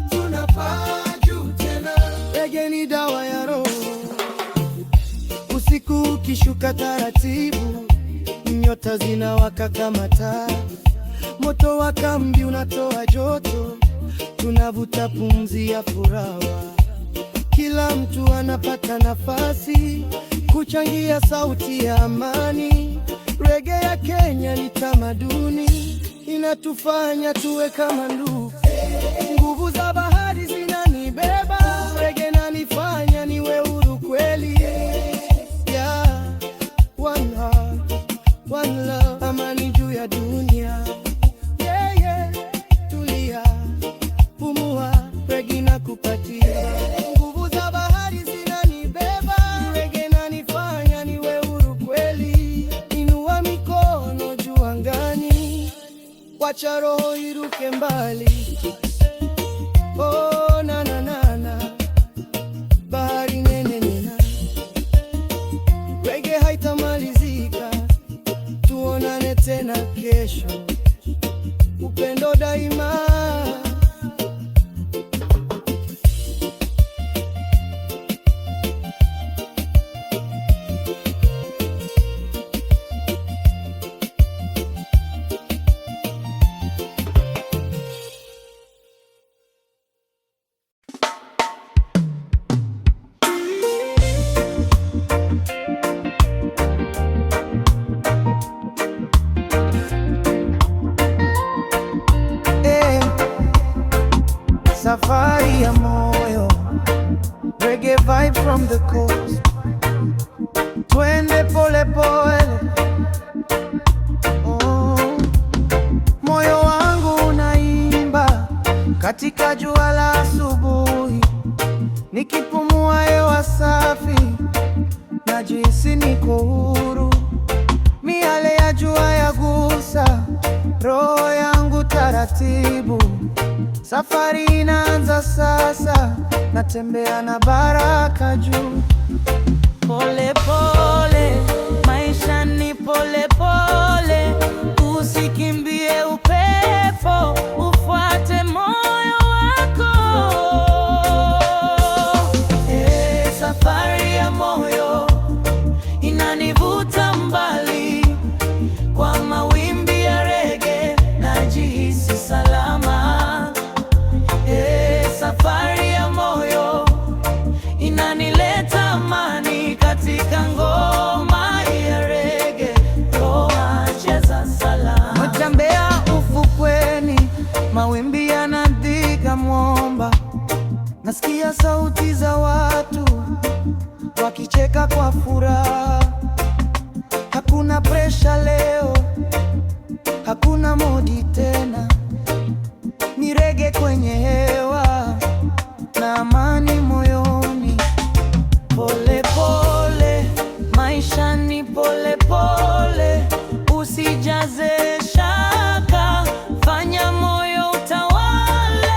Speaker 2: Tunapaa juu tena, reggae ni dawa ya roho. Usiku ukishuka taratibu, nyota zinawaka kama taa. Moto wa kambi unatoa joto, tunavuta pumzi ya furaha. Kila mtu anapata nafasi kuchangia sauti ya amani. Reggae ya Kenya ni tamaduni, inatufanya tuwe kama ndugu. Nguvu za bahari zinanibeba, reggae inanifanya niwe huru kweli. Yeah, one heart, one love, amani juu ya dunia. Yeah, yeah, tulia, pumua, reggae inakupatia. Nguvu za bahari zinanibeba, reggae inanifanya niwe huru kweli. Inua mikono juu angani, wacha roho iruke mbali. Oh, na na na na, bahari nene nena, reggae haitamalizika. Tuonane tena kesho, upendo daima.
Speaker 1: ya moyo, reggae vibe from the coast. Twende pole pole, oh. Moyo wangu unaimba katika jua la asubuhi, nikipumua hewa safi, najihisi niko huru. Miale ya jua yagusa roho yangu taratibu. Safari inaanza sasa, natembea na baraka juu. Pole pole, maisha ni pole pole, usikimbie upepo, ufuate moyo wako. Safari ya moyo inanivuta mbali, kwa mawimbi ya reggae najihisi salama. Safari ya moyo inanileta amani, katika ngoma ya reggae roho inacheza salama. Natembea ufukweni, mawimbi yanadhiga mwamba, nasikia sauti za watu wakicheka kwa furaha. Hakuna presha leo, hakuna modi tena, ni reggae kwenye hewa na amani moyoni. Pole pole, maisha ni pole pole, usijaze shaka, fanya moyo utawale.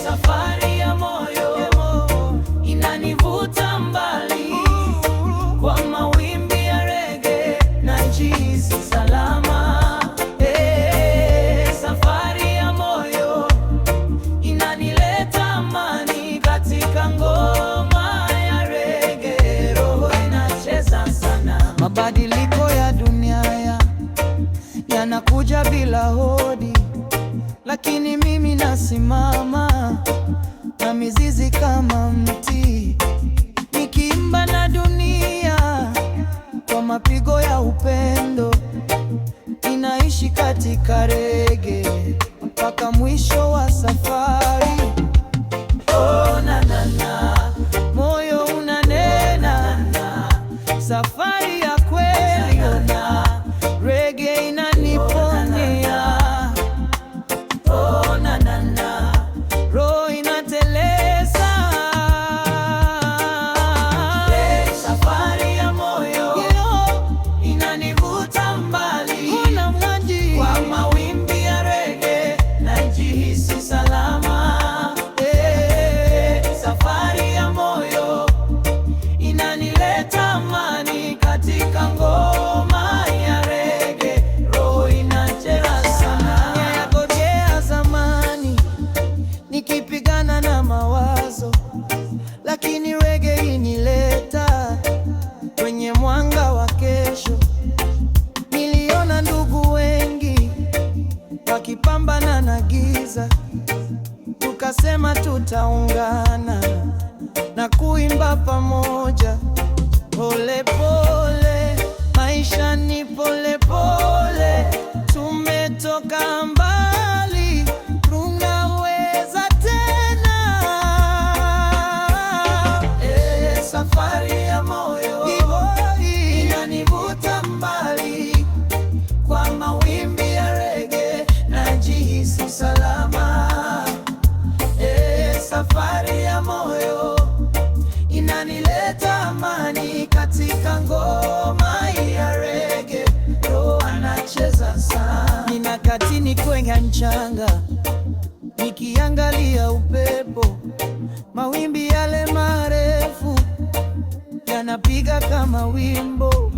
Speaker 1: Safari ya moyo inanivuta mbali, kwa mawimbi ya reggae najihisi salama. Safari ya moyo inanileta amani, katika ngoma ya reggae roho inacheza sana. Mabadiliko ya dunia yanakuja bila hodi, lakini mimi nasimama na mizizi kama mti, nikiimba na dunia kwa mapigo ya upendo. Inaishi katika reggae mpaka mwisho wa safari. Oh, na na na, moyo unanena, safari ya kweli, reggae inaniponya. Oh, na na na, roho inateleza. Safari ya moyo inanivuta mbali, kwa mawimbi ya reggae najihisi salama. Safari ya moyo inanileta amani, katika ngoma ya reggae roho inacheza sana. Yagojea zamani nikipigana na mawazo, lakini reggae inileta kwenye mwanga wa kesho. Niliona ndugu wengi wakipambana na giza, tukasema tutaungana na kuimba pamoja. Pole pole, maisha ni pole pole, tumetoka mbali, tunaweza tena. Safari ya moyo inanivuta mbali, kwa mawimbi ya reggae najihisi salama. Safari ya moyo inanileta amani, katika ngoma ya reggae roho anacheza sana. Ninakatini kwenye mchanga, nikiangalia upepo, mawimbi yale marefu yanapiga kama wimbo.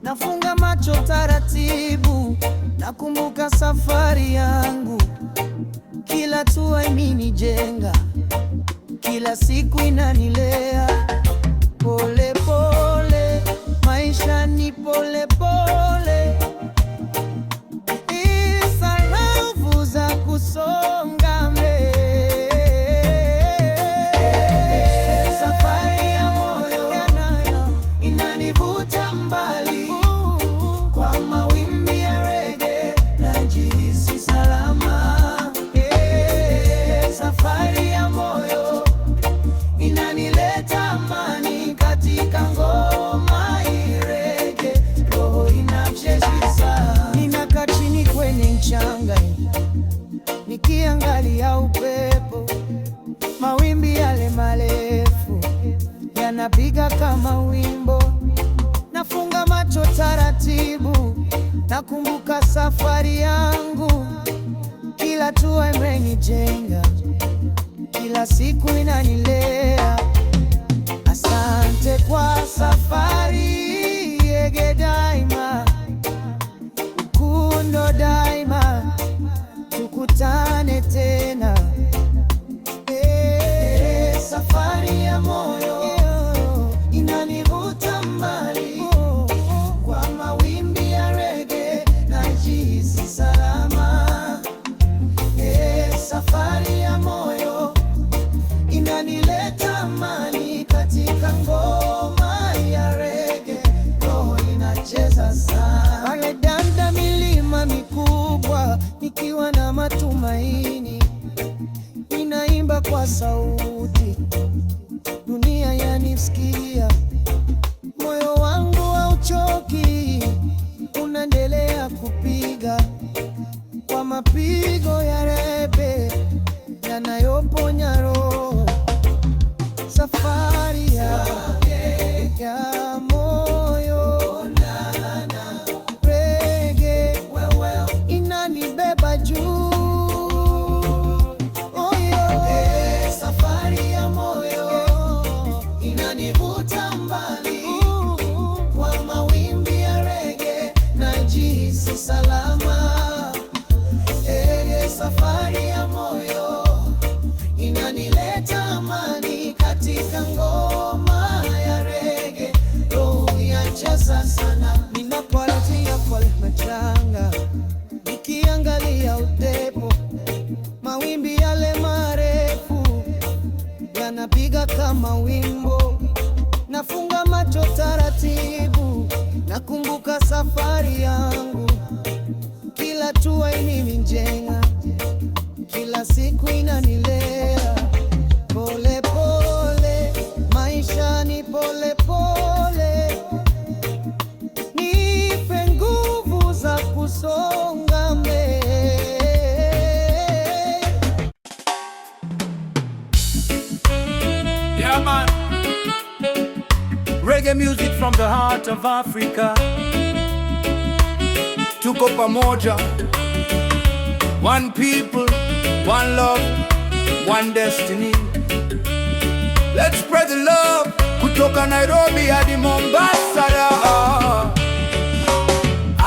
Speaker 1: Nafunga macho taratibu, nakumbuka safari yangu, kila hatua imenijenga, kila siku inanilea. Pole pole, maisha ni pole pole, isarafu za kusonga mbele. Safari ya moyo inanivuta mbali, kwa mawimbi ya reggae najihisi salama. sauti ya upepo, mawimbi yale marefu yanapiga kama wimbo. Nafunga macho taratibu, nakumbuka safari yangu. Kila hatua imenijenga, kila siku inanilea. Asante kwa safari, Reggae daima, ukundo daima, tukutane tena. Safari ya moyo inanivuta mbali, kwa mawimbi ya reggae najihisi salama. Safari ya moyo inanileta amani, katika ngoma ya reggae roho inacheza sana. Pale danda milima mikubwa, nikiwa na matumaini, ninaimba kwa sauti, dunia yanisikia. Moyo wangu hauchoki, unaendelea kupiga kwa mapigo ya rebe yanayoponya roho. Safari ya moyo, reggae inanibeba juu. Safari ya moyo inanivuta mbali, kwa mawimbi ya reggae najihisi salama. Safari ya moyo inanileta amani, katika ngoma ya reggae roho inacheza sana. Ninapotia pole machanga, nikiangalia upepo, mawimbi yale marefu yanapiga kama wimbo. Nafunga macho taratibu, nakumbuka safari yangu. Kila hatua inanijenga, kila siku inanilea. Pole pole, maisha ni pole pole, nipe nguvu za kusonga mbele.
Speaker 3: Yeah man, reggae music from the heart of Africa. Tuko pamoja, one people, one love, one destiny. Let's spread the love, kutoka Nairobi hadi Mombasa.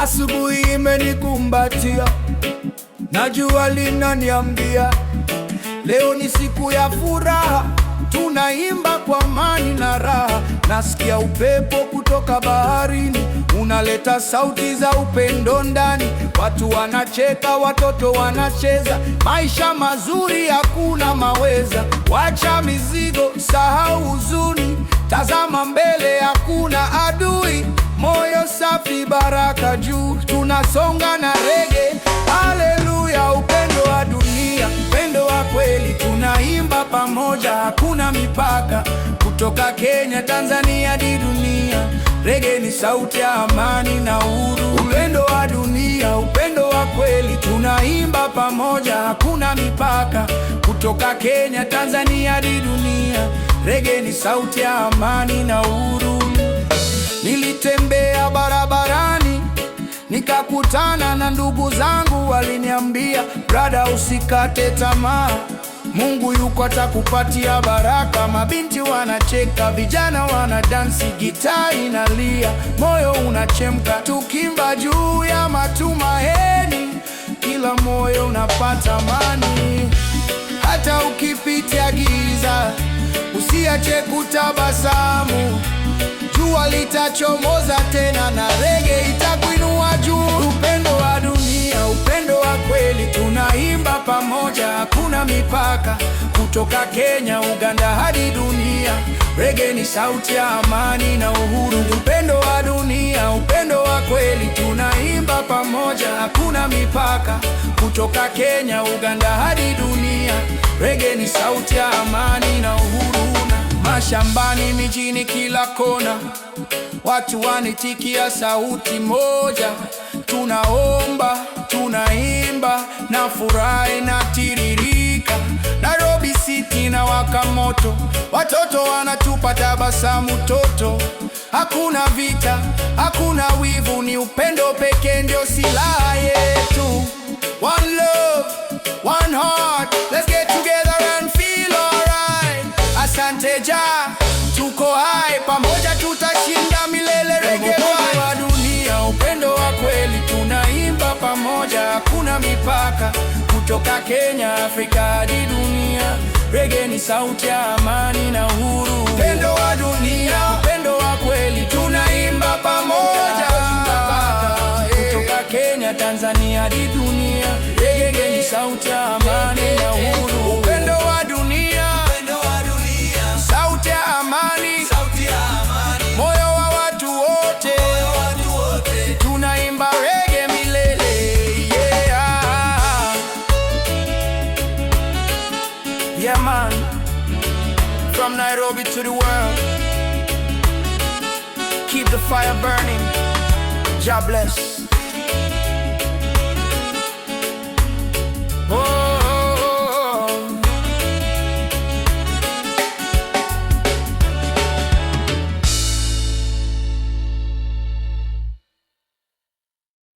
Speaker 3: Asubuhi imenikumbatia, najua linaniambia leo ni siku ya furaha. Tunaimba kwa amani na raha, nasikia upepo kutoka baharini unaleta sauti za upendo ndani. Watu wanacheka, watoto wanacheza, maisha mazuri hakuna maweza. Wacha mizigo, sahau huzuni, tazama mbele hakuna adui. Moyo safi, baraka juu, tunasonga na reggae. Haleluya, upendo wa dunia, upendo wa kweli, tunaimba pamoja, hakuna mipaka. Kutoka Kenya, Tanzania hadi dunia, reggae ni sauti ya amani na uhuru. Upendo wa dunia, upendo wa kweli, tunaimba pamoja, hakuna mipaka. Kutoka Kenya, Tanzania hadi dunia, reggae ni sauti ya amani na uhuru. Nilitembea barabarani, nikakutana na ndugu zangu, waliniambia brada, usikate tamaa, Mungu yuko atakupatia baraka. Mabinti wanacheka, vijana wanadansi, gitaa inalia, moyo unachemka, tukimba juu ya matumaini, kila moyo unapata amani. Hata ukipitia giza, usiache kutabasamu, jua litachomoza tena na reggae itakuinua juu. Upendo wa dunia, upendo wa kweli, tunaimba pamoja, hakuna mipaka. Kutoka Kenya, Uganda hadi dunia, reggae ni sauti ya amani na uhuru. Upendo wa dunia, upendo wa kweli, tunaimba pamoja, hakuna mipaka. Kutoka Kenya, Uganda hadi dunia, reggae ni sauti ya amani na uhuru. Mashambani, mijini, kila kona, watu wanitikia sauti moja. Tunaomba, tunaimba na furaha inatiririka. inawaka moto, watoto wanatupa tabasamu toto. Hakuna vita, hakuna wivu, ni upendo pekee ndio silaha yetu. One love, one heart, let's get together and feel alright. Asante Jah, tuko hai, pamoja tutashinda milele. Reggae wa dunia, upendo wa kweli, tunaimba pamoja, hakuna mipaka. Kutoka Kenya, Afrika hadi dunia, reggae ni sauti ya amani na uhuru. Upendo wa dunia, upendo wa kweli, tunaimba pamoja. Kutoka Kenya, Tanzania hadi dunia, reggae ni sauti ya amani na uhuru. Upendo wa dunia, sauti ya amani, moyo wa watu wote, tunaimba reggae milele. Yeah man, from Nairobi to the world, keep the fire burning. God bless.